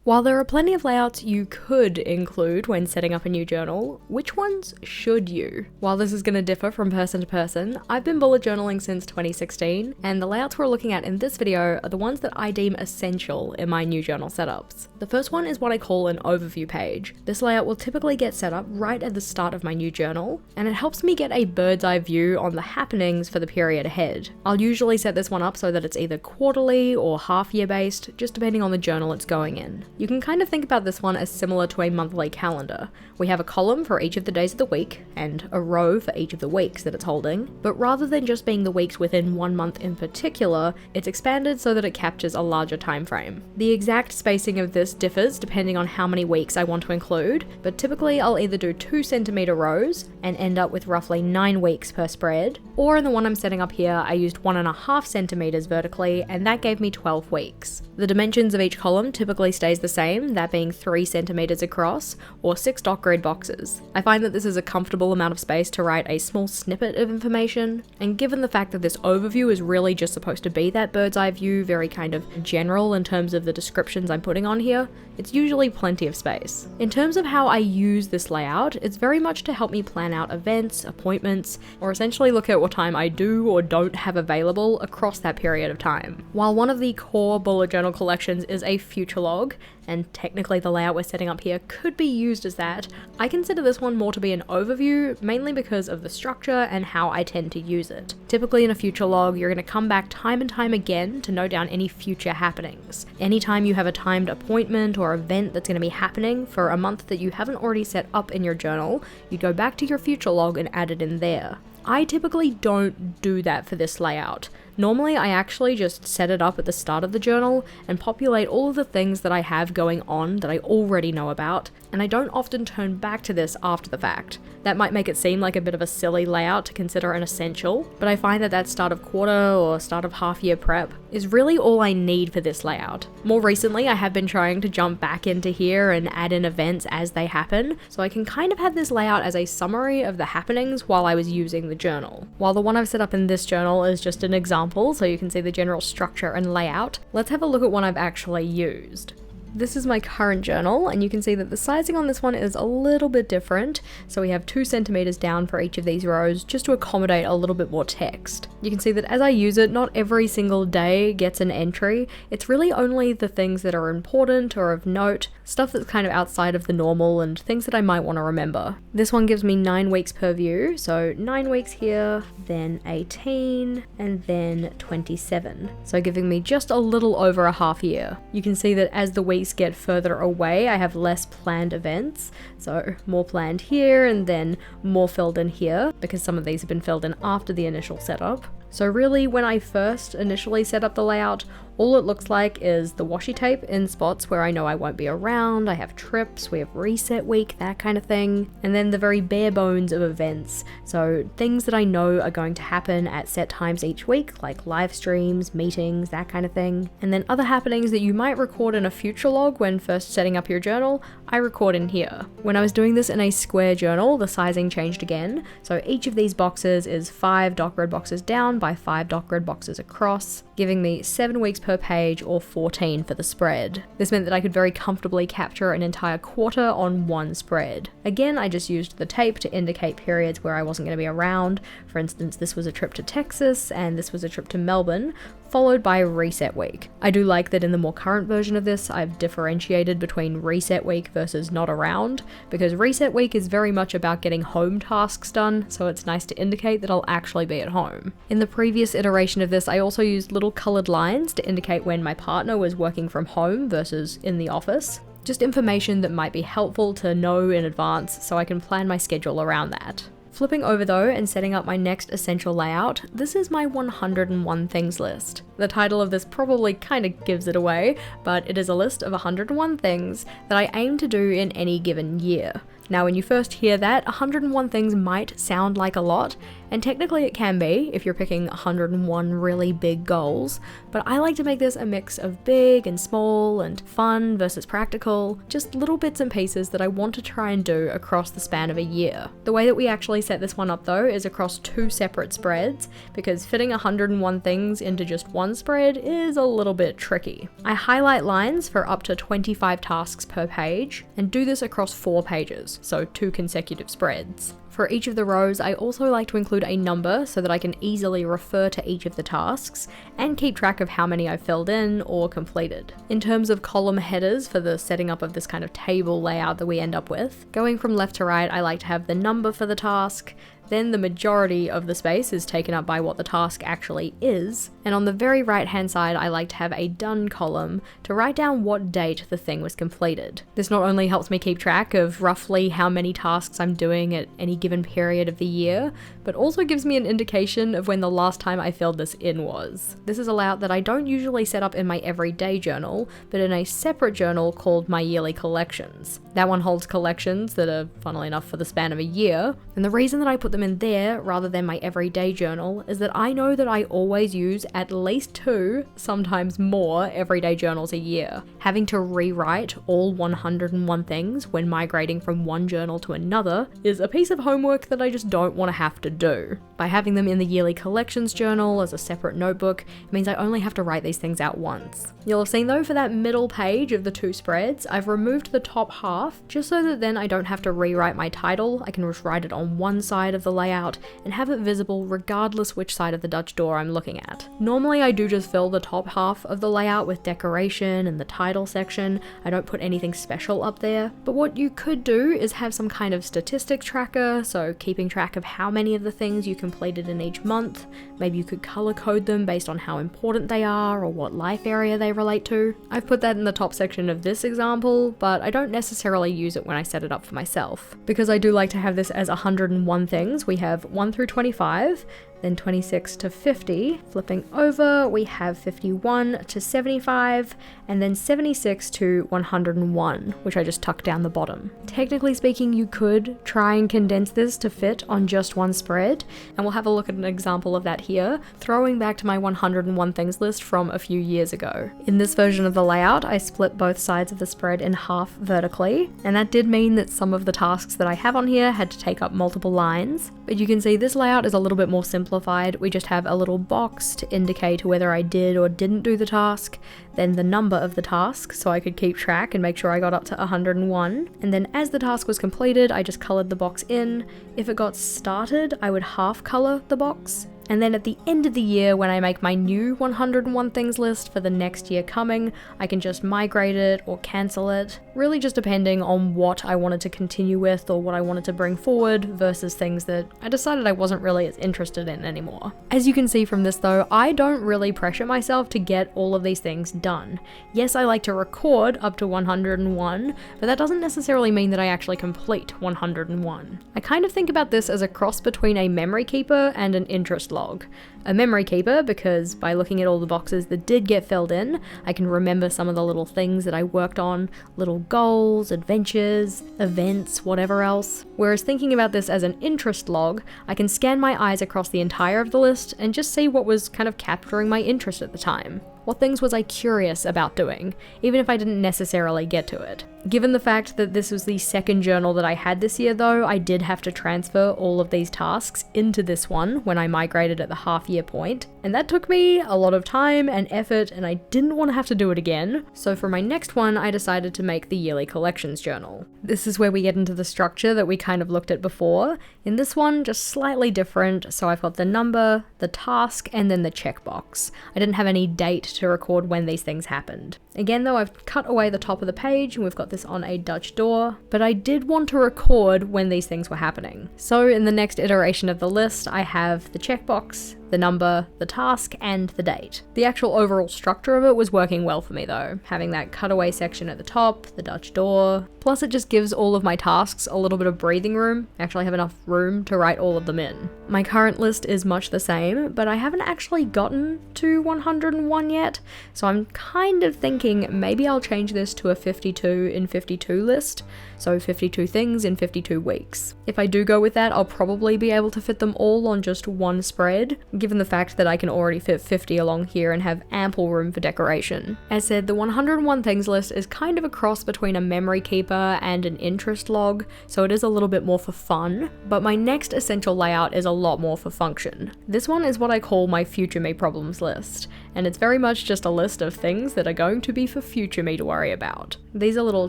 While there are plenty of layouts you could include when setting up a new journal, which ones should you? While this is going to differ from person to person, I've been bullet journaling since 2016, and the layouts we're looking at in this video are the ones that I deem essential in my new journal setups. The first one is what I call an overview page. This layout will typically get set up right at the start of my new journal, and it helps me get a bird's eye view on the happenings for the period ahead. I'll usually set this one up so that it's either quarterly or half-year based, just depending on the journal it's going in. You can kind of think about this one as similar to a monthly calendar. We have a column for each of the days of the week, and a row for each of the weeks that it's holding, but rather than just being the weeks within one month in particular, it's expanded so that it captures a larger time frame. The exact spacing of this differs depending on how many weeks I want to include, but typically I'll either do 2 centimeter rows and end up with roughly 9 weeks per spread, or in the one I'm setting up here, I used 1.5 centimeters vertically, and that gave me 12 weeks. The dimensions of each column typically stays the same, that being 3 centimeters across, or 6 dot grid boxes. I find that this is a comfortable amount of space to write a small snippet of information, and given the fact that this overview is really just supposed to be that bird's eye view, very kind of general in terms of the descriptions I'm putting on here, it's usually plenty of space. In terms of how I use this layout, it's very much to help me plan out events, appointments, or essentially look at what time I do or don't have available across that period of time. While one of the core bullet journal collections is a future log, and technically the layout we're setting up here could be used as that, I consider this one more to be an overview, mainly because of the structure and how I tend to use it. Typically in a future log, you're going to come back time and time again to note down any future happenings. Anytime you have a timed appointment or event that's going to be happening for a month that you haven't already set up in your journal, you go back to your future log and add it in there. I typically don't do that for this layout. Normally, I actually just set it up at the start of the journal and populate all of the things that I have going on that I already know about, and I don't often turn back to this after the fact. That might make it seem like a bit of a silly layout to consider an essential, but I find that that start of quarter or start of half-year prep is really all I need for this layout. More recently, I have been trying to jump back into here and add in events as they happen, so I can kind of have this layout as a summary of the happenings while I was using the journal. While the one I've set up in this journal is just an example, so you can see the general structure and layout, let's have a look at one I've actually used. This is my current journal, and you can see that the sizing on this one is a little bit different. So we have 2 centimeters down for each of these rows just to accommodate a little bit more text. You can see that as I use it, not every single day gets an entry. It's really only the things that are important or of note, stuff that's kind of outside of the normal and things that I might want to remember. This one gives me 9 weeks per view, so 9 weeks here, then 18, and then 27. So giving me just a little over a half year. You can see that as the weeks get further away, I have less planned events, so more planned here and then more filled in here because some of these have been filled in after the initial setup. So really, when I first initially set up the layout, all it looks like is the washi tape in spots where I know I won't be around, I have trips, we have reset week, that kind of thing, and then the very bare bones of events, so things that I know are going to happen at set times each week, like live streams, meetings, that kind of thing, and then other happenings that you might record in a future log when first setting up your journal, I record in here. When I was doing this in a square journal, the sizing changed again, so each of these boxes is 5 dot grid boxes down by 5 dot grid boxes across, giving me 7 weeks per page or 14 for the spread. This meant that I could very comfortably capture an entire quarter on one spread. Again, I just used the tape to indicate periods where I wasn't going to be around. For instance, this was a trip to Texas and this was a trip to Melbourne, followed by reset week. I do like that in the more current version of this, I've differentiated between reset week versus not around, because reset week is very much about getting home tasks done, so it's nice to indicate that I'll actually be at home. In the previous iteration of this, I also used little colored lines to indicate when my partner was working from home versus in the office. Just information that might be helpful to know in advance so I can plan my schedule around that. Flipping over though and setting up my next essential layout, this is my 101 things list. The title of this probably kind of gives it away, but it is a list of 101 things that I aim to do in any given year. Now when you first hear that, 101 things might sound like a lot, and technically it can be if you're picking 101 really big goals, but I like to make this a mix of big and small and fun versus practical, just little bits and pieces that I want to try and do across the span of a year. The way that we actually set this one up though is across 2 separate spreads, because fitting 101 things into just one spread is a little bit tricky. I highlight lines for up to 25 tasks per page, and do this across 4 pages, so 2 consecutive spreads. For each of the rows, I also like to include a number so that I can easily refer to each of the tasks and keep track of how many I've filled in or completed. In terms of column headers for the setting up of this kind of table layout that we end up with, going from left to right, I like to have the number for the task, then the majority of the space is taken up by what the task actually is, and on the very right hand side I like to have a done column to write down what date the thing was completed. This not only helps me keep track of roughly how many tasks I'm doing at any given period of the year, but also gives me an indication of when the last time I filled this in was. This is a layout that I don't usually set up in my everyday journal, but in a separate journal called my yearly collections. That one holds collections that are, funnily enough, for the span of a year, and the reason that I put them in there rather than my everyday journal is that I know that I always use at least 2, sometimes more, everyday journals a year. Having to rewrite all 101 things when migrating from one journal to another is a piece of homework that I just don't want to have to do. By having them in the yearly collections journal as a separate notebook, it means I only have to write these things out once. You'll have seen though, for that middle page of the 2 spreads, I've removed the top half just so that then I don't have to rewrite my title. I can just write it on one side of the layout and have it visible regardless which side of the Dutch door I'm looking at. Normally I do just fill the top half of the layout with decoration and the title section. I don't put anything special up there, but what you could do is have some kind of statistics tracker, so keeping track of how many of the things you completed in each month. Maybe you could color code them based on how important they are or what life area they relate to. I've put that in the top section of this example, but I don't necessarily use it when I set it up for myself. Because I do like to have this as 101 things, we have 1 through 25, then 26 to 50, flipping over we have 51 to 75, and then 76 to 101, which I just tucked down the bottom. Technically speaking, you could try and condense this to fit on just one spread, and we'll have a look at an example of that here, throwing back to my 101 things list from a few years ago. In this version of the layout, I split both sides of the spread in half vertically, and that did mean that some of the tasks that I have on here had to take up multiple lines, but you can see this layout is a little bit more simplified. We just have a little box to indicate whether I did or didn't do the task, then the number of the task so I could keep track and make sure I got up to 101, and then as the task was completed I just coloured the box in. If it got started I would half colour the box, and then at the end of the year when I make my new 101 things list for the next year coming, I can just migrate it or cancel it, really just depending on what I wanted to continue with or what I wanted to bring forward versus things that I decided I wasn't really as interested in anymore. As you can see from this though, I don't really pressure myself to get all of these things done. Yes, I like to record up to 101, but that doesn't necessarily mean that I actually complete 101. I kind of think about this as a cross between a memory keeper and an interest log. A memory keeper because by looking at all the boxes that did get filled in, I can remember some of the little things that I worked on, little goals, adventures, events, whatever else. Whereas thinking about this as an interest log, I can scan my eyes across the entire of the list and just see what was kind of capturing my interest at the time. What things was I curious about doing, even if I didn't necessarily get to it? Given the fact that this was the second journal that I had this year though, I did have to transfer all of these tasks into this one when I migrated at the half-year point, and that took me a lot of time and effort and I didn't want to have to do it again, so for my next one I decided to make the yearly collections journal. This is where we get into the structure that we kind of looked at before. In this one, just slightly different, so I've got the number, the task, and then the checkbox. I didn't have any date to record when these things happened. Again though, I've cut away the top of the page and we've got this on a Dutch door, but I did want to record when these things were happening. So in the next iteration of the list, I have the checkbox, the number, the task, and the date. The actual overall structure of it was working well for me though, having that cutaway section at the top, the Dutch door, plus it just gives all of my tasks a little bit of breathing room. I actually have enough room to write all of them in. My current list is much the same, but I haven't actually gotten to 101 yet, so I'm kind of thinking thinking maybe I'll change this to a 52 in 52 list, so 52 things in 52 weeks. If I do go with that, I'll probably be able to fit them all on just one spread, given the fact that I can already fit 50 along here and have ample room for decoration. As said, the 101 things list is kind of a cross between a memory keeper and an interest log, so it is a little bit more for fun, but my next essential layout is a lot more for function. This one is what I call my future me problems list, and it's very much just a list of things that are going to be for future me to worry about. These are little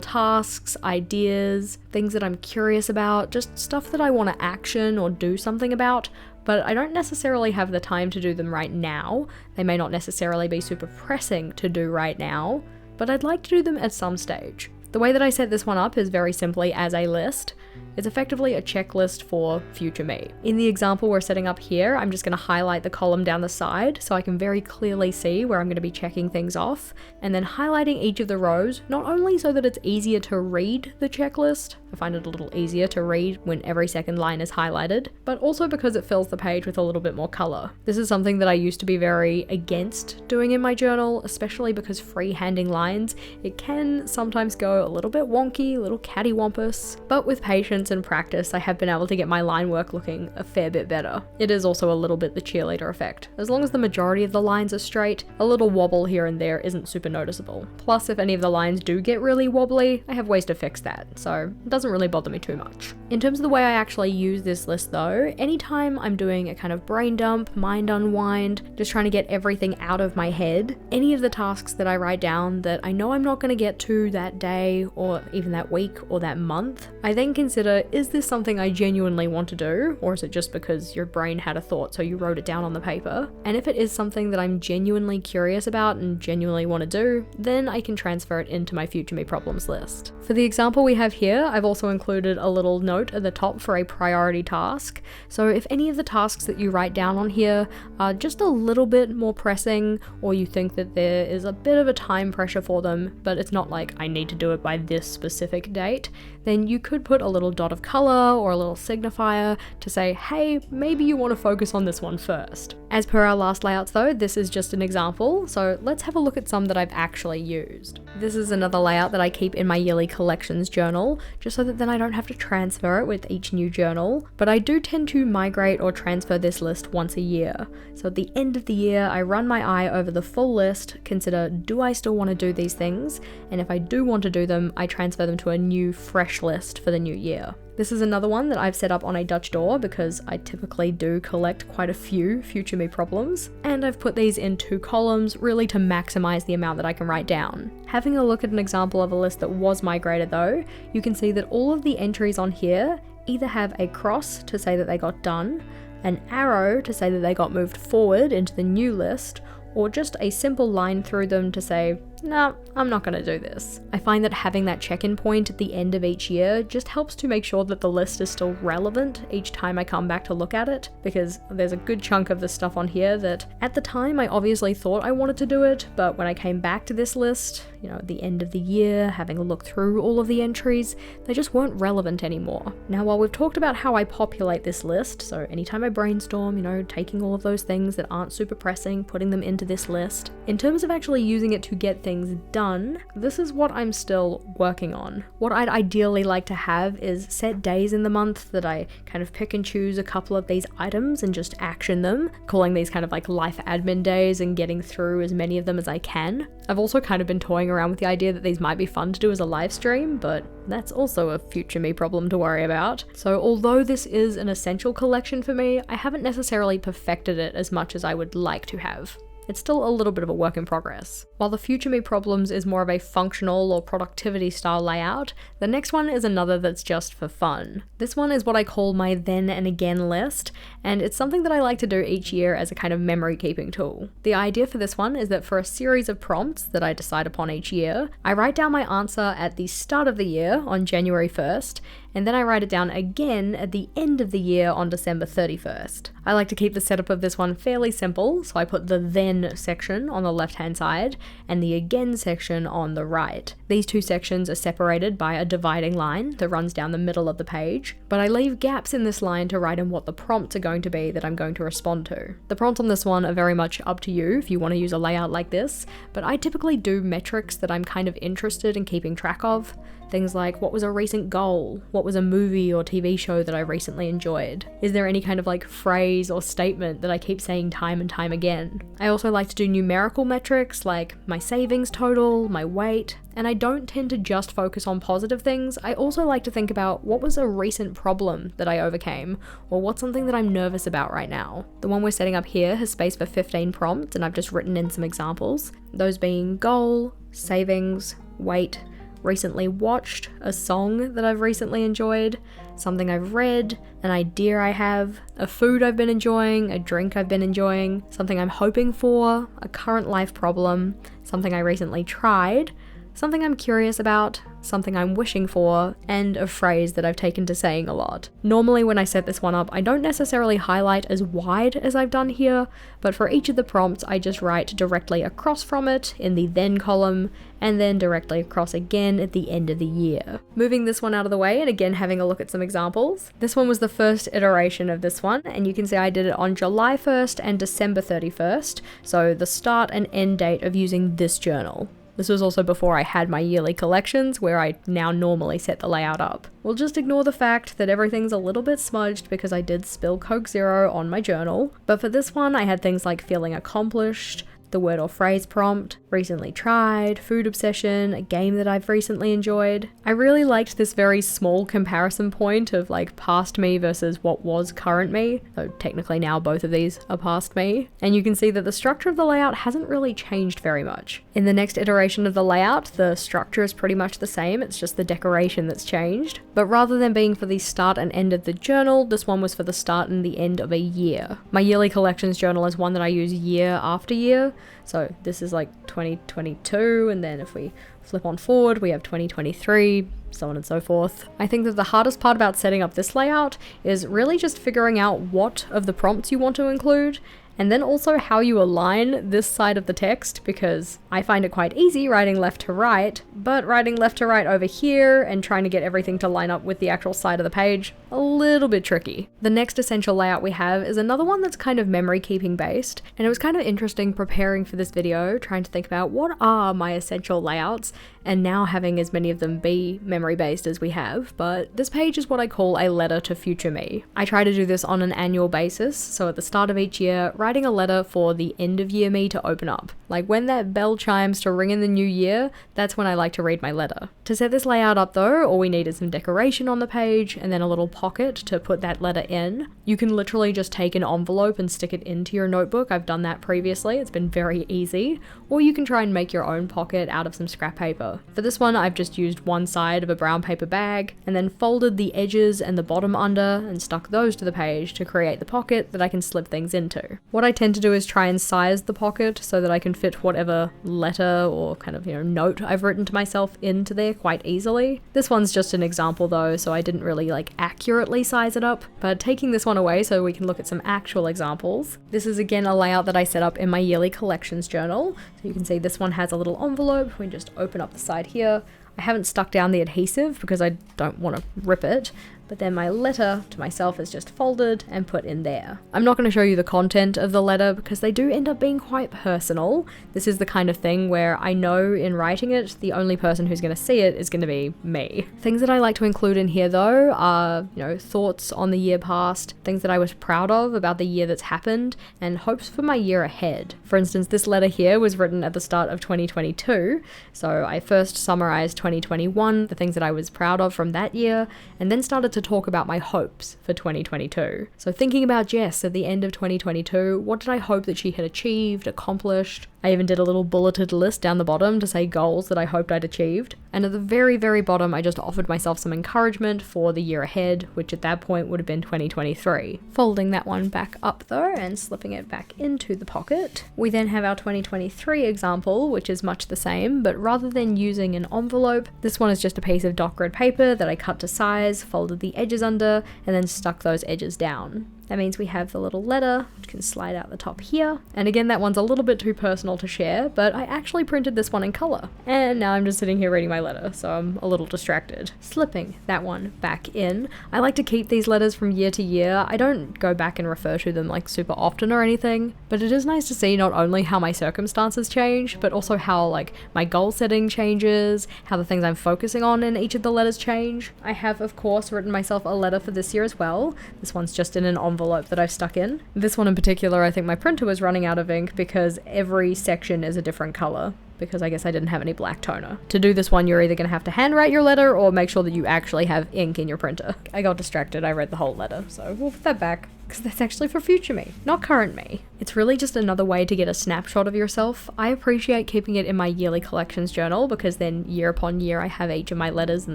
tasks, ideas, things that I'm curious about, just stuff that I want to action or do something about, but I don't necessarily have the time to do them right now. They may not necessarily be super pressing to do right now, but I'd like to do them at some stage. The way that I set this one up is very simply as a list. It's effectively a checklist for future me. In the example we're setting up here, I'm just going to highlight the column down the side so I can very clearly see where I'm going to be checking things off, and then highlighting each of the rows, not only so that it's easier to read the checklist, I find it a little easier to read when every second line is highlighted, but also because it fills the page with a little bit more color. This is something that I used to be very against doing in my journal, especially because freehanding lines, it can sometimes go a little bit wonky, a little cattywampus, but with patience and practice, I have been able to get my line work looking a fair bit better. It is also a little bit the cheerleader effect. As long as the majority of the lines are straight, a little wobble here and there isn't super noticeable. Plus, if any of the lines do get really wobbly, I have ways to fix that, so it doesn't really bother me too much. In terms of the way I actually use this list though, anytime I'm doing a kind of brain dump, mind unwind, just trying to get everything out of my head, any of the tasks that I write down that I know I'm not going to get to that day or even that week or that month, I then consider, is this something I genuinely want to do, or is it just because your brain had a thought so you wrote it down on the paper? And if it is something that I'm genuinely curious about and genuinely want to do, then I can transfer it into my future me problems list. For the example we have here, I've also included a little note at the top for a priority task. So if any of the tasks that you write down on here are just a little bit more pressing, or you think that there is a bit of a time pressure for them, but it's not like I need to do it by this specific date, then you could put a little dot of color or a little signifier to say, hey, maybe you want to focus on this one first. As per our last layouts though, this is just an example, so let's have a look at some that I've actually used. This is another layout that I keep in my yearly collections journal, just so that then I don't have to transfer it with each new journal, but I do tend to migrate or transfer this list once a year. So at the end of the year, I run my eye over the full list, consider, do I still want to do these things? And if I do want to do them, I transfer them to a new fresh list for the new year. This is another one that I've set up on a Dutch door because I typically do collect quite a few future me problems, and I've put these in 2 columns really to maximize the amount that I can write down. Having a look at an example of a list that was migrated though, you can see that all of the entries on here either have a cross to say that they got done, an arrow to say that they got moved forward into the new list, or just a simple line through them to say, nah, I'm not gonna do this. I find that having that check-in point at the end of each year just helps to make sure that the list is still relevant each time I come back to look at it, because there's a good chunk of the stuff on here that at the time I obviously thought I wanted to do it, but when I came back to this list, at the end of the year, having a look through all of the entries, they just weren't relevant anymore. Now, while we've talked about how I populate this list, so anytime I brainstorm, taking all of those things that aren't super pressing, putting them into this list, in terms of actually using it to get things done, this is what I'm still working on. What I'd ideally like to have is set days in the month that I kind of pick and choose a couple of these items and just action them, calling these kind of like life admin days and getting through as many of them as I can. I've also kind of been toying around with the idea that these might be fun to do as a live stream, but that's also a future me problem to worry about. So although this is an essential collection for me, I haven't necessarily perfected it as much as I would like to have. It's still a little bit of a work in progress. While the future me problems is more of a functional or productivity style layout, the next one is another that's just for fun. This one is what I call my then and again list, and it's something that I like to do each year as a kind of memory keeping tool. The idea for this one is that for a series of prompts that I decide upon each year, I write down my answer at the start of the year on January 1st, and then I write it down again at the end of the year on December 31st. I like to keep the setup of this one fairly simple, so I put the then section on the left-hand side and the again section on the right. These two sections are separated by a dividing line that runs down the middle of the page, but I leave gaps in this line to write in what the prompts are going to be that I'm going to respond to. The prompts on this one are very much up to you if you want to use a layout like this, but I typically do metrics that I'm kind of interested in keeping track of. Things like, what was a recent goal? What was a movie or TV show that I recently enjoyed? Is there any kind of like phrase or statement that I keep saying time and time again? I also like to do numerical metrics like my savings total, my weight, and I don't tend to just focus on positive things. I also like to think about what was a recent problem that I overcame, or what's something that I'm nervous about right now. The one we're setting up here has space for 15 prompts, and I've just written in some examples. Those being goal, savings, weight, recently watched, a song that I've recently enjoyed, something I've read, an idea I have, a food I've been enjoying, a drink I've been enjoying, something I'm hoping for, a current life problem, something I recently tried, something I'm curious about, something I'm wishing for, and a phrase that I've taken to saying a lot. Normally when I set this one up, I don't necessarily highlight as wide as I've done here, but for each of the prompts I just write directly across from it in the then column, and then directly across again at the end of the year. Moving this one out of the way and again having a look at some examples. This one was the first iteration of this one, and you can see I did it on July 1st and December 31st, so the start and end date of using this journal. This was also before I had my yearly collections, where I now normally set the layout up. We'll just ignore the fact that everything's a little bit smudged because I did spill Coke Zero on my journal, but for this one I had things like feeling accomplished, the word or phrase prompt, recently tried, food obsession, a game that I've recently enjoyed. I really liked this very small comparison point of like past me versus what was current me, though technically now both of these are past me. And you can see that the structure of the layout hasn't really changed very much. In the next iteration of the layout, the structure is pretty much the same, it's just the decoration that's changed. But rather than being for the start and end of the journal, this one was for the start and the end of a year. My yearly collections journal is one that I use year after year. So this is like 2022, and then if we flip on forward, we have 2023, so on and so forth. I think that the hardest part about setting up this layout is really just figuring out what of the prompts you want to include, and then also how you align this side of the text, because I find it quite easy writing left to right, but writing left to right over here and trying to get everything to line up with the actual side of the page, a little bit tricky. The next essential layout we have is another one that's kind of memory keeping based, and it was kind of interesting preparing for this video, trying to think about what are my essential layouts, and now having as many of them be memory based as we have. But this page is what I call a letter to future me. I try to do this on an annual basis, so at the start of each year, writing a letter for the end of year me to open up. Like when that bell chimes to ring in the new year, that's when I like to read my letter. To set this layout up though, all we need is some decoration on the page and then a little pocket to put that letter in. You can literally just take an envelope and stick it into your notebook. I've done that previously, it's been very easy. Or you can try and make your own pocket out of some scrap paper. For this one, I've just used one side of a brown paper bag and then folded the edges and the bottom under and stuck those to the page to create the pocket that I can slip things into. What I tend to do is try and size the pocket so that I can fit whatever letter or kind of, note I've written to myself into there quite easily. This one's just an example though, so I didn't really accurately size it up, but taking this one away so we can look at some actual examples. This is again a layout that I set up in my yearly collections journal. So you can see this one has a little envelope. We can just open up the side here. I haven't stuck down the adhesive because I don't want to rip it, but then my letter to myself is just folded and put in there. I'm not going to show you the content of the letter because they do end up being quite personal. This is the kind of thing where I know in writing it, the only person who's going to see it is going to be me. Things that I like to include in here though are, thoughts on the year past, things that I was proud of about the year that's happened, and hopes for my year ahead. For instance, this letter here was written at the start of 2022, so I first summarized 2021, the things that I was proud of from that year, and then started to talk about my hopes for 2022. So thinking about Jess at the end of 2022, what did I hope that she had achieved, accomplished? I even did a little bulleted list down the bottom to say goals that I hoped I'd achieved. And at the very, very bottom, I just offered myself some encouragement for the year ahead, which at that point would have been 2023. Folding that one back up though and slipping it back into the pocket. We then have our 2023 example, which is much the same, but rather than using an envelope, this one is just a piece of doc grid paper that I cut to size, folded the edges under, and then stuck those edges down. That means we have the little letter, which can slide out the top here. And again, that one's a little bit too personal to share, but I actually printed this one in color. And now I'm just sitting here reading my letter, so I'm a little distracted. Slipping that one back in. I like to keep these letters from year to year. I don't go back and refer to them like super often or anything, but it is nice to see not only how my circumstances change, but also how like my goal setting changes, how the things I'm focusing on in each of the letters change. I have, of course, written myself a letter for this year as well. This one's just in an envelope that I've stuck in. This one in particular, I think my printer was running out of ink because every section is a different color, because I guess I didn't have any black toner. To do this one, you're either going to have to handwrite your letter or make sure that you actually have ink in your printer. I got distracted, I read the whole letter, so we'll put that back, because that's actually for future me, not current me. It's really just another way to get a snapshot of yourself. I appreciate keeping it in my yearly collections journal because then year upon year I have each of my letters in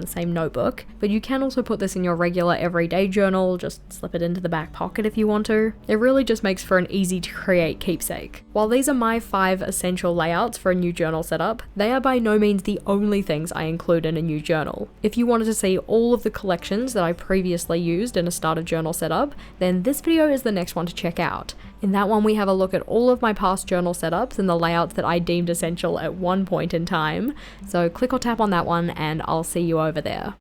the same notebook, but you can also put this in your regular everyday journal, just slip it into the back pocket if you want to. It really just makes for an easy to create keepsake. While these are my 5 essential layouts for a new journal setup, they are by no means the only things I include in a new journal. If you wanted to see all of the collections that I previously used in a starter journal setup, then this video is the next one to check out. In that one we have a look at all of my past journal setups and the layouts that I deemed essential at one point in time, so click or tap on that one and I'll see you over there.